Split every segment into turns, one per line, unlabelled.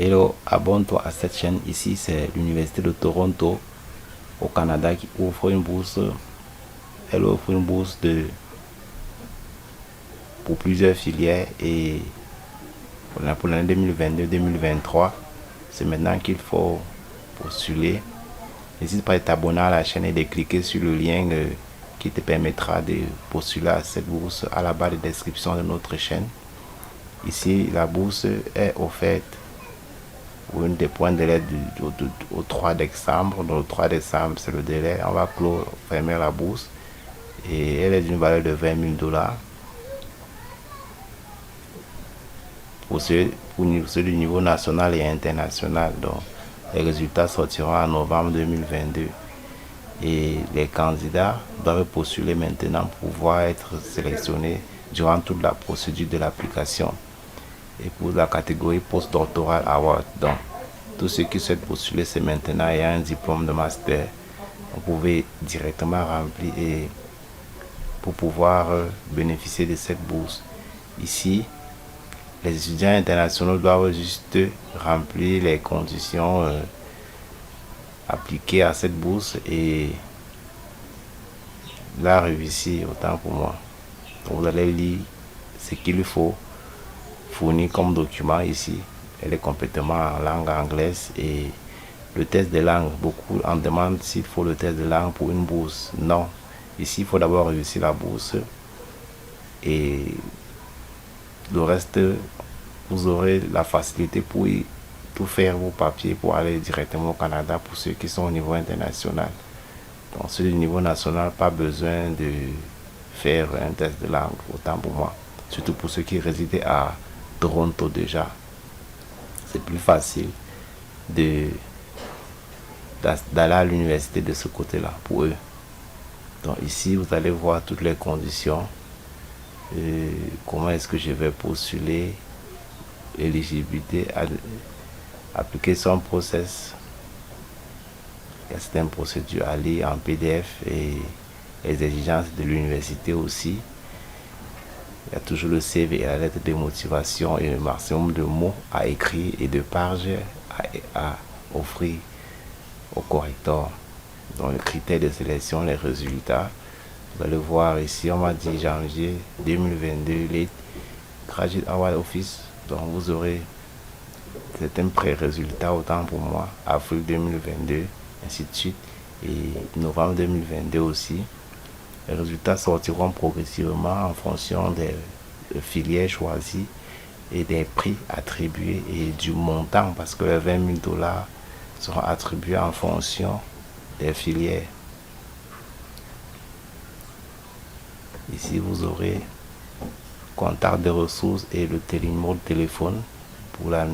Hello, abonne-toi à cette chaîne. Ici, c'est l'Université de Toronto au Canada qui ouvre une bourse. Elle offre une bourse pour plusieurs filières et pour l'année 2022-2023. C'est maintenant qu'il faut postuler. N'hésite pas à t'abonner à la chaîne et de cliquer sur le lien qui te permettra de postuler à cette bourse à la barre de description de notre chaîne. Ici, la bourse est offerte pour une des points de délai au 3 décembre. Donc, le 3 décembre, c'est le délai. On va fermer la bourse et elle est d'une valeur de 20 000 $. Pour ceux du niveau national et international. Donc, les résultats sortiront en novembre 2022 et les candidats doivent postuler maintenant pour pouvoir être sélectionnés durant toute la procédure de l'application. Et pour la catégorie post-doctoral award, donc tous ceux qui souhaitent postuler, c'est maintenant ayant un diplôme de master. Vous pouvez directement remplir et pour pouvoir bénéficier de cette bourse. Ici, les étudiants internationaux doivent juste remplir les conditions appliquées à cette bourse et la réussir autant pour moi. Donc vous allez lire ce qu'il faut fournir comme document ici. Elle est complètement en langue anglaise et le test de langue, beaucoup en demandent s'il faut le test de langue pour une bourse. Non, ici il faut d'abord réussir la bourse et le reste, vous aurez la facilité pour tout faire vos papiers pour aller directement au Canada pour ceux qui sont au niveau international. Donc ceux du niveau national, pas besoin de faire un test de langue, autant pour moi. Surtout pour ceux qui résident à Toronto déjà. C'est plus facile d'aller à l'université de ce côté-là pour eux. Donc ici, vous allez voir toutes les conditions. Comment est-ce que je vais postuler, éligibilité, application process. Il y a certaines procédures à lire en PDF et les exigences de l'université aussi. Il y a toujours le CV et la lettre de motivation et le maximum de mots à écrire et de pages à offrir au correcteur. Donc, le critère de sélection, les résultats. Vous allez voir ici, on m'a dit janvier 2022, les Graduate Award Office. Donc, vous aurez certains pré-résultats, autant pour moi, avril 2022, ainsi de suite, et novembre 2022 aussi. Les résultats sortiront progressivement en fonction des filières choisies et des prix attribués et du montant, parce que les 20 000 $ seront attribués en fonction des filières. Ici, vous aurez contact de ressources et le numéro de téléphone pour la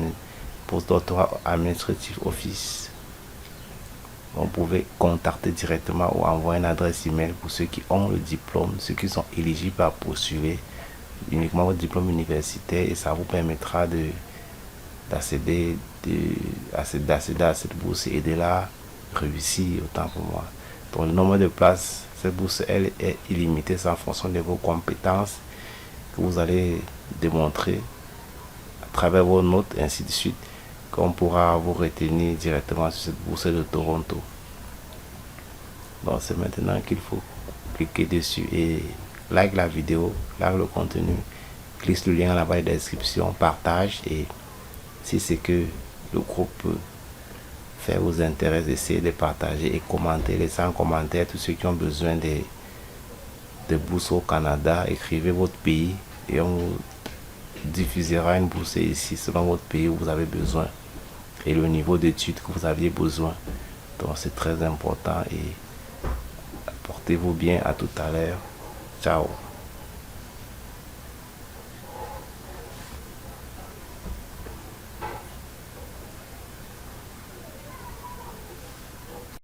post-doctorat administrative office. Vous pouvez contacter directement ou envoyer une adresse email pour ceux qui ont le diplôme, ceux qui sont éligibles à postuler uniquement votre diplôme universitaire, et ça vous permettra d'accéder à cette bourse et de la réussir autant pour moi. Donc le nombre de places, cette bourse elle est illimitée, c'est en fonction de vos compétences que vous allez démontrer à travers vos notes, ainsi de suite, qu'on pourra vous retenir directement sur cette bourse de Toronto. Donc c'est maintenant qu'il faut cliquer dessus et like la vidéo, like le contenu, clique le lien dans la barre de description, partage, et si c'est que le groupe fait vous intéresse, essayez de partager et commenter, laissez en commentaire tous ceux qui ont besoin de bourses au Canada. Écrivez votre pays et on vous diffusera une bourse ici selon votre pays où vous avez besoin et le niveau d'études que vous aviez besoin. Donc c'est très important et portez-vous bien, à tout à l'heure. Ciao.